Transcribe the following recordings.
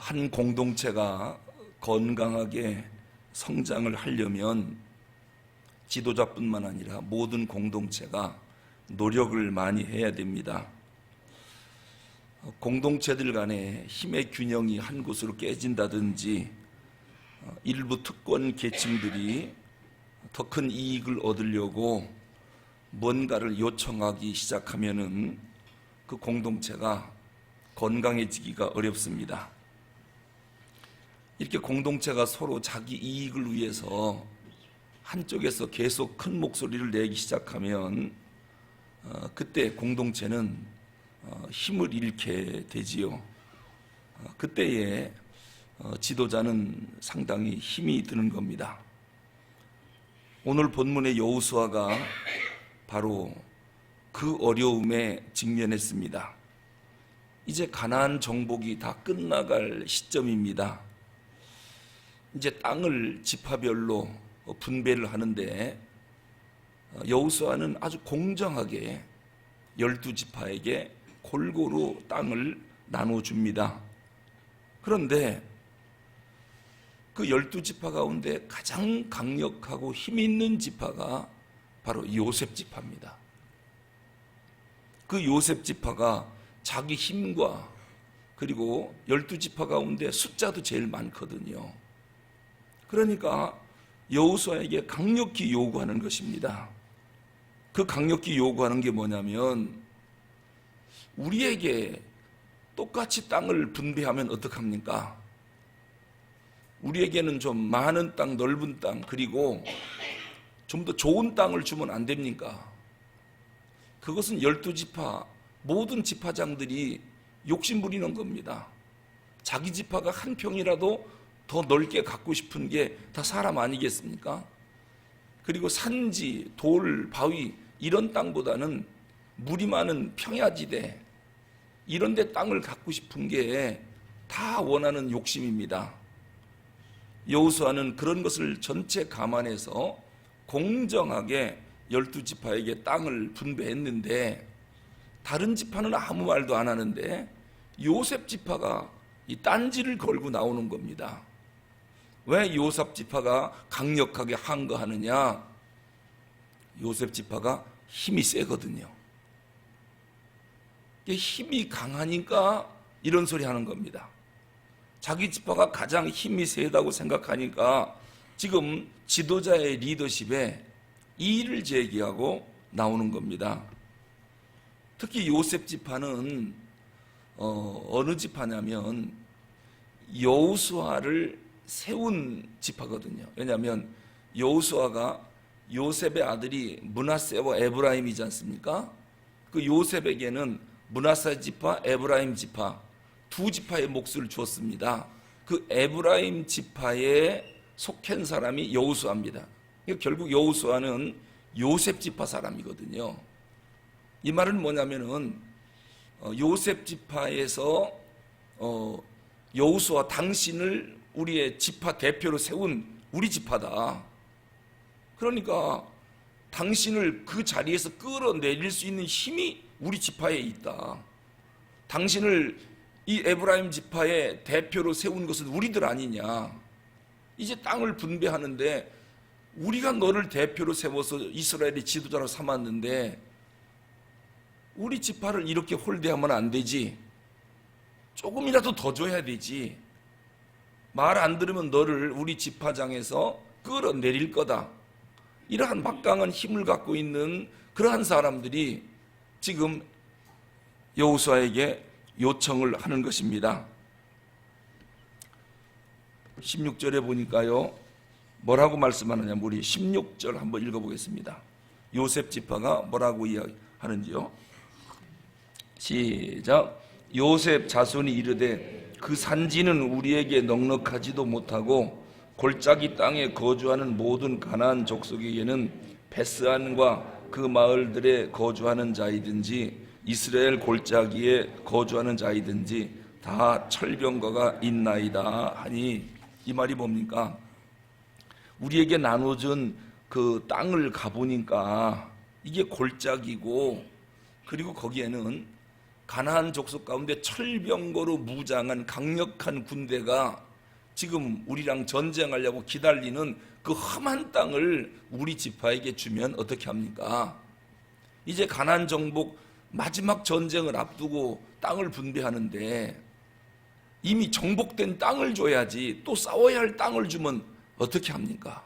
한 공동체가 건강하게 성장을 하려면 지도자뿐만 아니라 모든 공동체가 노력을 많이 해야 됩니다. 공동체들 간에 힘의 균형이 한 곳으로 깨진다든지 일부 특권 계층들이 더 큰 이익을 얻으려고 뭔가를 요청하기 시작하면은 그 공동체가 건강해지기가 어렵습니다. 이렇게 공동체가 서로 자기 이익을 위해서 한쪽에서 계속 큰 목소리를 내기 시작하면 그때 공동체는 힘을 잃게 되지요. 그때에 지도자는 상당히 힘이 드는 겁니다. 오늘 본문의 여호수아가 바로 그 어려움에 직면했습니다. 이제 가나안 정복이 다 끝나갈 시점입니다. 이제 땅을 지파별로 분배를 하는데 여호수아는 아주 공정하게 12지파에게 골고루 땅을 나눠줍니다. 그런데 그 12지파 가운데 가장 강력하고 힘 있는 지파가 바로 요셉 지파입니다. 그 요셉 지파가 자기 힘과 그리고 12지파 가운데 숫자도 제일 많거든요. 그러니까 여호수아에게 강력히 요구하는 것입니다. 그 강력히 요구하는 게 뭐냐면 우리에게 똑같이 땅을 분배하면 어떡합니까? 우리에게는 좀 많은 땅, 넓은 땅, 그리고 좀 더 좋은 땅을 주면 안 됩니까? 그것은 12지파 모든 지파장들이 욕심 부리는 겁니다. 자기 지파가 한 평이라도 더 넓게 갖고 싶은 게 다 사람 아니겠습니까? 그리고 산지, 돌, 바위 이런 땅보다는 물이 많은 평야지대 이런 데 땅을 갖고 싶은 게 다 원하는 욕심입니다. 여호수아는 그런 것을 전체 감안해서 공정하게 12지파에게 땅을 분배했는데 다른 지파는 아무 말도 안 하는데 요셉 지파가 이 딴지를 걸고 나오는 겁니다. 왜 요셉 지파가 강력하게 항거하느냐? 요셉 지파가 힘이 세거든요. 힘이 강하니까 이런 소리 하는 겁니다. 자기 지파가 가장 힘이 세다고 생각하니까 지금 지도자의 리더십에 이의를 제기하고 나오는 겁니다. 특히 요셉 지파는 어느 지파냐면 여호수아를 세운 지파거든요. 왜냐하면 여호수아가 요셉의 아들이 므낫세와 에브라임이지 않습니까? 그 요셉에게는 므낫세 지파, 에브라임 지파 두 지파의 몫을 주었습니다. 그 에브라임 지파에 속한 사람이 여호수아입니다. 결국 여호수아는 요셉 지파 사람이거든요. 이 말은 뭐냐면은 요셉 지파에서 여호수아 당신을 우리의 지파 대표로 세운 우리 지파다. 그러니까 당신을 그 자리에서 끌어내릴 수 있는 힘이 우리 지파에 있다. 당신을 이 에브라임 지파의 대표로 세운 것은 우리들 아니냐. 이제 땅을 분배하는데 우리가 너를 대표로 세워서 이스라엘의 지도자로 삼았는데 우리 지파를 이렇게 홀대하면 안 되지. 조금이라도 더 줘야 되지. 말 안 들으면 너를 우리 지파장에서 끌어내릴 거다. 이러한 막강한 힘을 갖고 있는 그러한 사람들이 지금 여호수아에게 요청을 하는 것입니다. 16절에 보니까요, 뭐라고 말씀하느냐, 우리 16절 한번 읽어보겠습니다. 요셉 지파가 뭐라고 이야기하는지요? 시작. 요셉 자손이 이르되 그 산지는 우리에게 넉넉하지도 못하고 골짜기 땅에 거주하는 모든 가나안 족속에게는 베스안과 그 마을들에 거주하는 자이든지 이스라엘 골짜기에 거주하는 자이든지 다 철병거가 있나이다 하니, 이 말이 뭡니까? 우리에게 나눠준 그 땅을 가보니까 이게 골짜기고, 그리고 거기에는 가나안 족속 가운데 철병거로 무장한 강력한 군대가 지금 우리랑 전쟁하려고 기다리는 그 험한 땅을 우리 지파에게 주면 어떻게 합니까? 이제 가나안 정복 마지막 전쟁을 앞두고 땅을 분배하는데 이미 정복된 땅을 줘야지, 또 싸워야 할 땅을 주면 어떻게 합니까?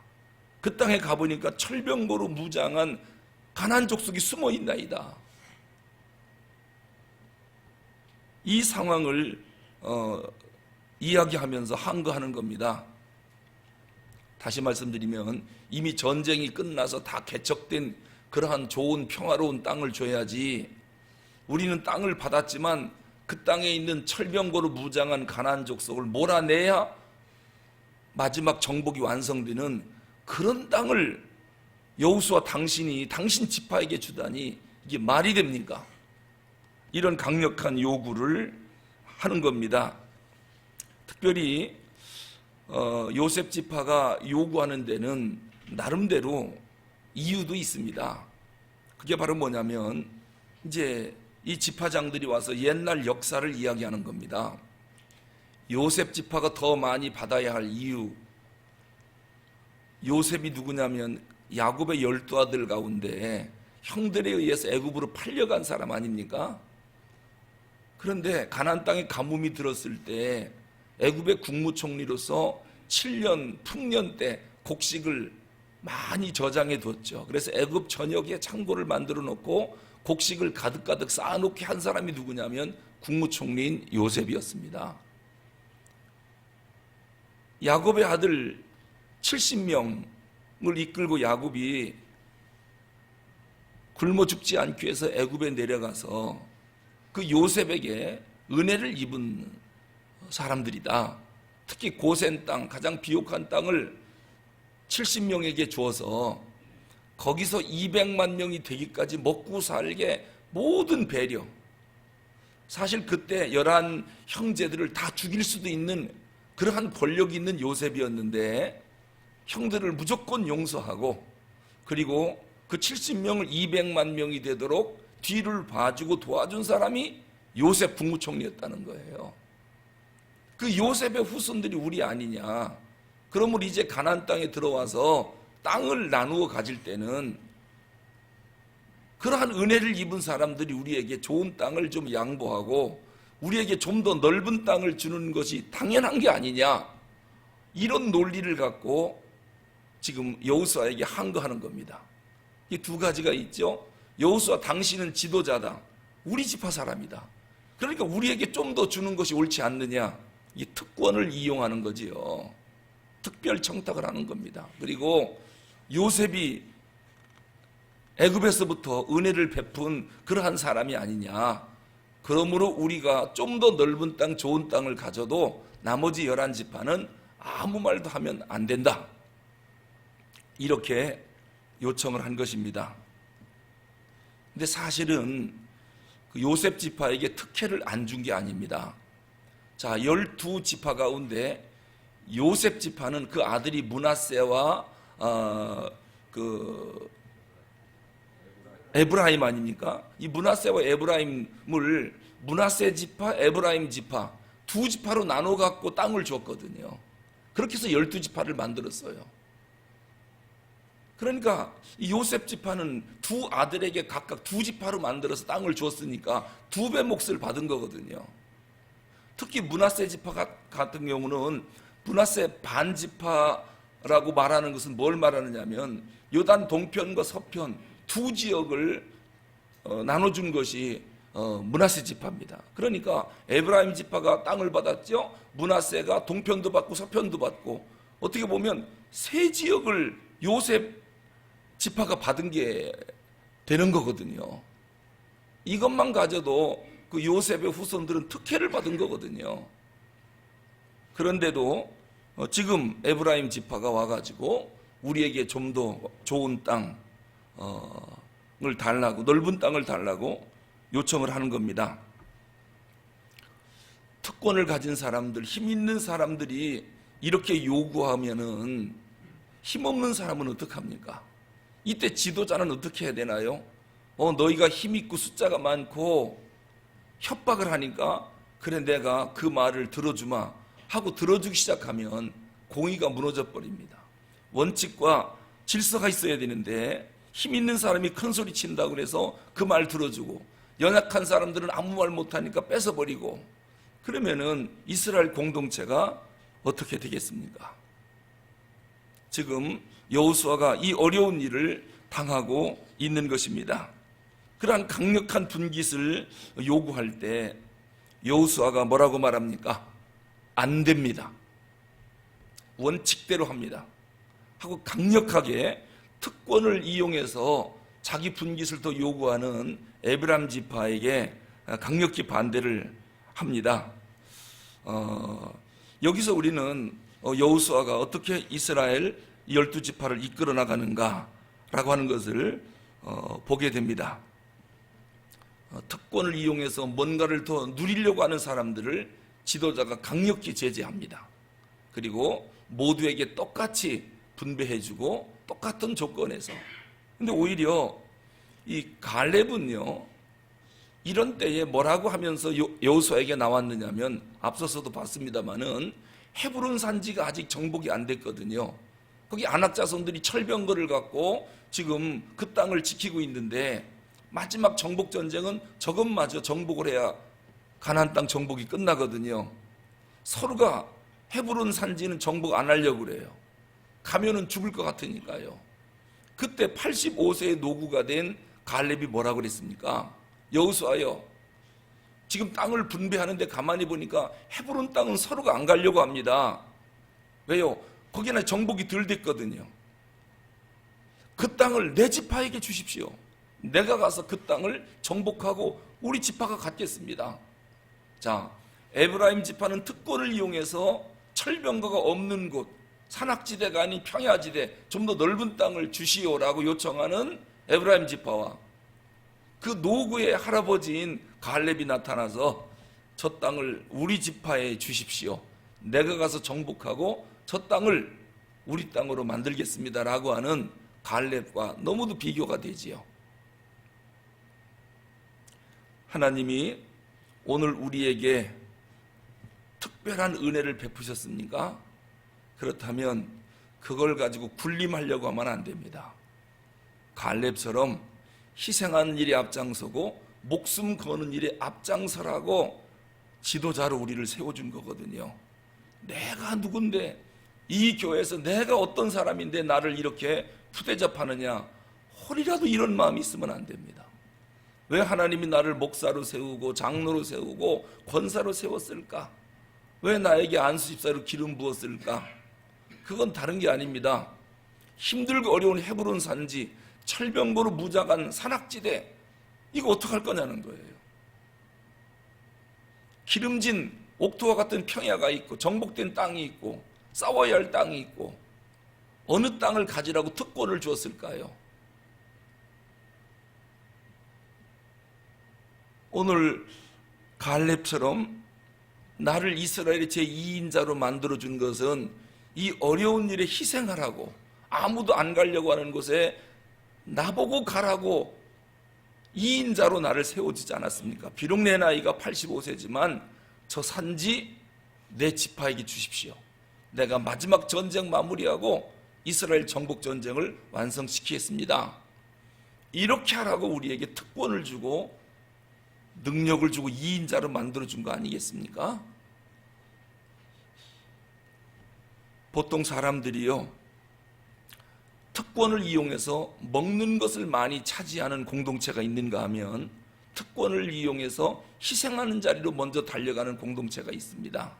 그 땅에 가보니까 철병거로 무장한 가나안 족속이 숨어 있나이다. 이 상황을 이야기하면서 항거하는 겁니다. 다시 말씀드리면 이미 전쟁이 끝나서 다 개척된 그러한 좋은 평화로운 땅을 줘야지, 우리는 땅을 받았지만 그 땅에 있는 철병거로 무장한 가나안 족속을 몰아내야 마지막 정복이 완성되는 그런 땅을 여호수아 당신이 당신 지파에게 주다니 이게 말이 됩니까? 이런 강력한 요구를 하는 겁니다. 특별히 요셉 지파가 요구하는 데는 나름대로 이유도 있습니다. 그게 바로 뭐냐면 이제 이 지파장들이 와서 옛날 역사를 이야기하는 겁니다. 요셉 지파가 더 많이 받아야 할 이유, 요셉이 누구냐면 야곱의 12아들 가운데 형들에 의해서 애굽으로 팔려간 사람 아닙니까? 그런데 가나안 땅에 가뭄이 들었을 때 애굽의 국무총리로서 7년 풍년 때 곡식을 많이 저장해 뒀죠. 그래서 애굽 전역에 창고를 만들어 놓고 곡식을 가득가득 쌓아놓게 한 사람이 누구냐면 국무총리인 요셉이었습니다. 야곱의 아들 70명을 이끌고 야곱이 굶어 죽지 않기 위해서 애굽에 내려가서 그 요셉에게 은혜를 입은 사람들이다. 특히 고센 땅, 가장 비옥한 땅을 70명에게 주어서 거기서 200만 명이 되기까지 먹고 살게 모든 배려. 사실 그때 11 형제들을 다 죽일 수도 있는 그러한 권력이 있는 요셉이었는데 형들을 무조건 용서하고, 그리고 그 70명을 200만 명이 되도록 뒤를 봐주고 도와준 사람이 요셉 국무총리였다는 거예요. 그 요셉의 후손들이 우리 아니냐. 그러므로 이제 가나안 땅에 들어와서 땅을 나누어 가질 때는 그러한 은혜를 입은 사람들이 우리에게 좋은 땅을 좀 양보하고 우리에게 좀 더 넓은 땅을 주는 것이 당연한 게 아니냐, 이런 논리를 갖고 지금 여호수아에게 항거하는 겁니다. 이 두 가지가 있죠. 여호수아, 당신은 지도자다. 우리 지파 사람이다. 그러니까 우리에게 좀 더 주는 것이 옳지 않느냐. 이 특권을 이용하는 거지요. 특별 청탁을 하는 겁니다. 그리고 요셉이 애굽에서부터 은혜를 베푼 그러한 사람이 아니냐. 그러므로 우리가 좀 더 넓은 땅, 좋은 땅을 가져도 나머지 11지파는 아무 말도 하면 안 된다. 이렇게 요청을 한 것입니다. 근데 사실은 그 요셉 지파에게 특혜를 안 준 게 아닙니다. 자, 12지파 가운데 요셉 지파는 그 아들이 므낫세와 그 에브라임 아닙니까? 이 므낫세와 에브라임을 므낫세 지파, 에브라임 지파 두 지파로 나눠 갖고 땅을 줬거든요. 그렇게 해서 12지파를 만들었어요. 그러니까 이 요셉 지파는 두 아들에게 각각 두 지파로 만들어서 땅을 줬으니까 2배 몫을 받은 거거든요. 특히 므낫세 지파 같은 경우는 므낫세 반지파라고 말하는 것은 뭘 말하느냐면 요단 동편과 서편 두 지역을 나눠준 것이 므낫세 지파입니다. 그러니까 에브라임 지파가 땅을 받았죠. 므낫세가 동편도 받고 서편도 받고, 어떻게 보면 세 지역을 요셉 지파가 받은 게 되는 거거든요. 이것만 가져도 그 요셉의 후손들은 특혜를 받은 거거든요. 그런데도 지금 에브라임 지파가 와가지고 우리에게 좀 더 좋은 땅을 달라고, 넓은 땅을 달라고 요청을 하는 겁니다. 특권을 가진 사람들, 힘 있는 사람들이 이렇게 요구하면은 힘없는 사람은 어떡합니까? 이때 지도자는 어떻게 해야 되나요? 너희가 힘 있고 숫자가 많고 협박을 하니까 그래 내가 그 말을 들어주마 하고 들어주기 시작하면 공의가 무너져 버립니다. 원칙과 질서가 있어야 되는데 힘 있는 사람이 큰 소리 친다고 그래서 그 말 들어주고 연약한 사람들은 아무 말 못하니까 뺏어버리고 그러면은 이스라엘 공동체가 어떻게 되겠습니까? 지금 여호수아가 이 어려운 일을 당하고 있는 것입니다. 그러한 강력한 분깃을 요구할 때 여호수아가 뭐라고 말합니까? 안 됩니다. 원칙대로 합니다. 하고 강력하게 특권을 이용해서 자기 분깃을 더 요구하는 에브라임 지파에게 강력히 반대를 합니다. 여기서 우리는 여호수아가 어떻게 이스라엘 12지파를 이끌어 나가는가라고 하는 것을 보게 됩니다. 특권을 이용해서 뭔가를 더 누리려고 하는 사람들을 지도자가 강력히 제재합니다. 그리고 모두에게 똑같이 분배해주고 똑같은 조건에서. 근데 오히려 이 갈렙은요, 이런 때에 뭐라고 하면서 여호수아에게 나왔느냐면 앞서서도 봤습니다마는 헤브론 산지가 아직 정복이 안 됐거든요. 거기 아낙 자손들이 철병거를 갖고 지금 그 땅을 지키고 있는데 마지막 정복 전쟁은 저것마저 정복을 해야 가나안 땅 정복이 끝나거든요. 서로가 헤브론 산지는 정복 안 하려고 그래요. 가면은 죽을 것 같으니까요. 그때 85세의 노구가 된 갈렙이 뭐라고 그랬습니까? 여호수아여, 지금 땅을 분배하는데 가만히 보니까 헤브론 땅은 서로가 안 가려고 합니다. 왜요? 거기는 정복이 덜 됐거든요. 그 땅을 내 지파에게 주십시오. 내가 가서 그 땅을 정복하고 우리 지파가 갖겠습니다. 자, 에브라임 지파는 특권을 이용해서 철병거가 없는 곳, 산악지대가 아닌 평야지대, 좀 더 넓은 땅을 주시오라고 요청하는 에브라임 지파와 그 노구의 할아버지인 갈렙이 나타나서 저 땅을 우리 지파에 주십시오. 내가 가서 정복하고 저 땅을 우리 땅으로 만들겠습니다라고 하는 갈렙과 너무도 비교가 되지요. 하나님이 오늘 우리에게 특별한 은혜를 베푸셨습니까? 그렇다면 그걸 가지고 군림하려고 하면 안 됩니다. 갈렙처럼 희생하는 일에 앞장서고 목숨 거는 일에 앞장서라고 지도자로 우리를 세워준 거거든요. 내가 누군데, 이 교회에서 내가 어떤 사람인데 나를 이렇게 푸대접하느냐, 홀이라도 이런 마음이 있으면 안 됩니다. 왜 하나님이 나를 목사로 세우고 장로로 세우고 권사로 세웠을까? 왜 나에게 안수집사로 기름 부었을까? 그건 다른 게 아닙니다. 힘들고 어려운 헤브론 산지, 철병거로 무장한 산악지대, 이거 어떡할 거냐는 거예요. 기름진 옥토와 같은 평야가 있고 정복된 땅이 있고 싸워야 할 땅이 있고 어느 땅을 가지라고 특권을 주었을까요? 오늘 갈렙처럼 나를 이스라엘의 제2인자로 만들어준 것은 이 어려운 일에 희생하라고, 아무도 안 가려고 하는 곳에 나보고 가라고 2인자로 나를 세워주지 않았습니까? 비록 내 나이가 85세지만 저 산지 내 지파에게 주십시오. 내가 마지막 전쟁 마무리하고 이스라엘 정복 전쟁을 완성시키겠습니다. 이렇게 하라고 우리에게 특권을 주고 능력을 주고 2인자로 만들어준 거 아니겠습니까? 보통 사람들이요, 특권을 이용해서 먹는 것을 많이 차지하는 공동체가 있는가 하면 특권을 이용해서 희생하는 자리로 먼저 달려가는 공동체가 있습니다.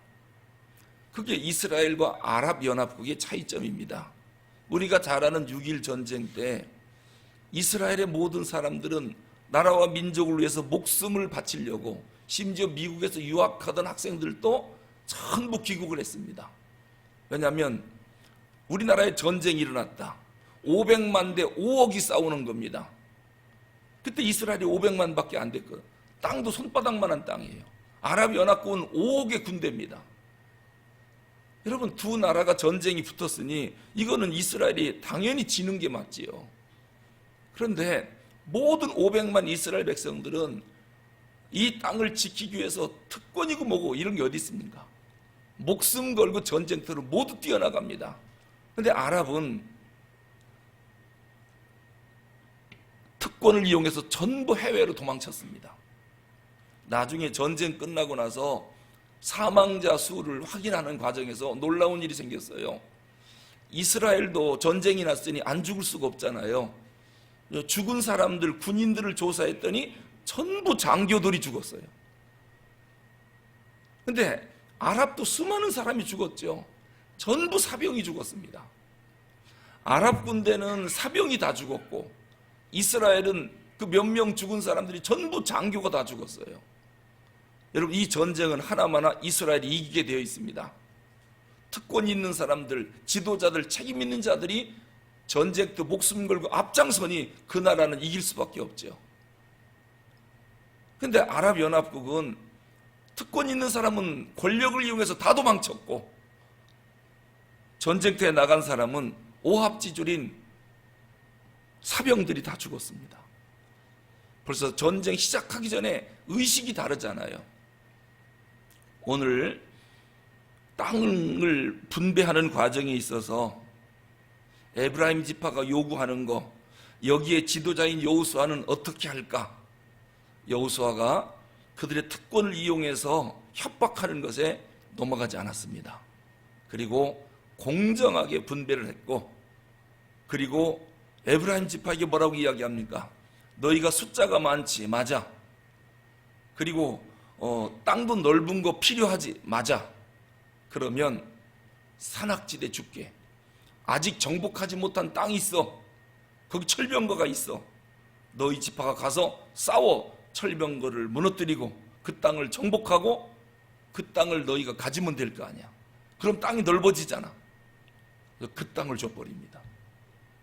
그게 이스라엘과 아랍연합국의 차이점입니다. 우리가 잘 아는 6.1 전쟁 때 이스라엘의 모든 사람들은 나라와 민족을 위해서 목숨을 바치려고, 심지어 미국에서 유학하던 학생들도 전부 귀국을 했습니다. 왜냐하면 우리나라에 전쟁이 일어났다. 500만 대 5억이 싸우는 겁니다. 그때 이스라엘이 500만밖에 안 됐거든요. 땅도 손바닥만한 땅이에요. 아랍연합국은 5억의 군대입니다. 여러분, 두 나라가 전쟁이 붙었으니 이거는 이스라엘이 당연히 지는 게 맞지요. 그런데 모든 500만 이스라엘 백성들은 이 땅을 지키기 위해서 특권이고 뭐고 이런 게 어디 있습니까? 목숨 걸고 전쟁터로 모두 뛰어나갑니다. 그런데 아랍은 특권을 이용해서 전부 해외로 도망쳤습니다. 나중에 전쟁 끝나고 나서 사망자 수를 확인하는 과정에서 놀라운 일이 생겼어요. 이스라엘도 전쟁이 났으니 안 죽을 수가 없잖아요. 죽은 사람들, 군인들을 조사했더니 전부 장교들이 죽었어요. 근데 아랍도 수많은 사람이 죽었죠. 전부 사병이 죽었습니다. 아랍 군대는 사병이 다 죽었고 이스라엘은 그 몇 명 죽은 사람들이 전부 장교가 다 죽었어요. 여러분, 이 전쟁은 하나마나 이스라엘이 이기게 되어 있습니다. 특권 있는 사람들, 지도자들, 책임 있는 자들이 전쟁 때 목숨 걸고 앞장서니 그 나라는 이길 수밖에 없죠. 그런데 아랍연합국은 특권 있는 사람은 권력을 이용해서 다 도망쳤고 전쟁터에 나간 사람은 오합지졸인 사병들이 다 죽었습니다. 벌써 전쟁 시작하기 전에 의식이 다르잖아요. 오늘 땅을 분배하는 과정에 있어서 에브라임 지파가 요구하는 거, 여기에 지도자인 여호수아는 어떻게 할까? 여호수아가 그들의 특권을 이용해서 협박하는 것에 넘어가지 않았습니다. 그리고 공정하게 분배를 했고, 그리고 에브라임 지파에게 뭐라고 이야기합니까? 너희가 숫자가 많지, 맞아. 그리고 땅도 넓은 거 필요하지, 맞아. 그러면 산악지대 줄게. 아직 정복하지 못한 땅이 있어. 거기 철병거가 있어. 너희 지파가 가서 싸워 철병거를 무너뜨리고 그 땅을 정복하고 그 땅을 너희가 가지면 될 거 아니야. 그럼 땅이 넓어지잖아. 그 땅을 줘버립니다.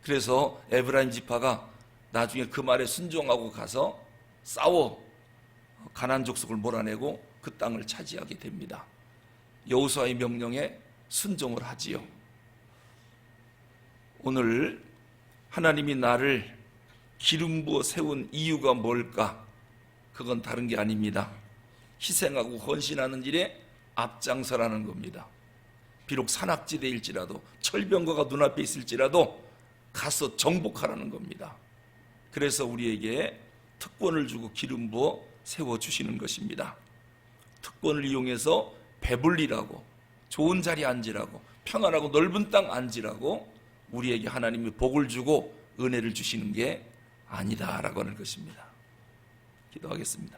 그래서 에브라임 지파가 나중에 그 말에 순종하고 가서 싸워 가나안 족속을 몰아내고 그 땅을 차지하게 됩니다. 여호수아의 명령에 순종을 하지요. 오늘 하나님이 나를 기름 부어 세운 이유가 뭘까? 그건 다른 게 아닙니다. 희생하고 헌신하는 일에 앞장서라는 겁니다. 비록 산악지대일지라도 철병거가 눈앞에 있을지라도 가서 정복하라는 겁니다. 그래서 우리에게 특권을 주고 기름 부어 세워주시는 것입니다. 특권을 이용해서 배불리라고, 좋은 자리에 앉으라고, 평안하고 넓은 땅 앉으라고 우리에게 하나님이 복을 주고 은혜를 주시는 게 아니다라고 하는 것입니다. 기도하겠습니다.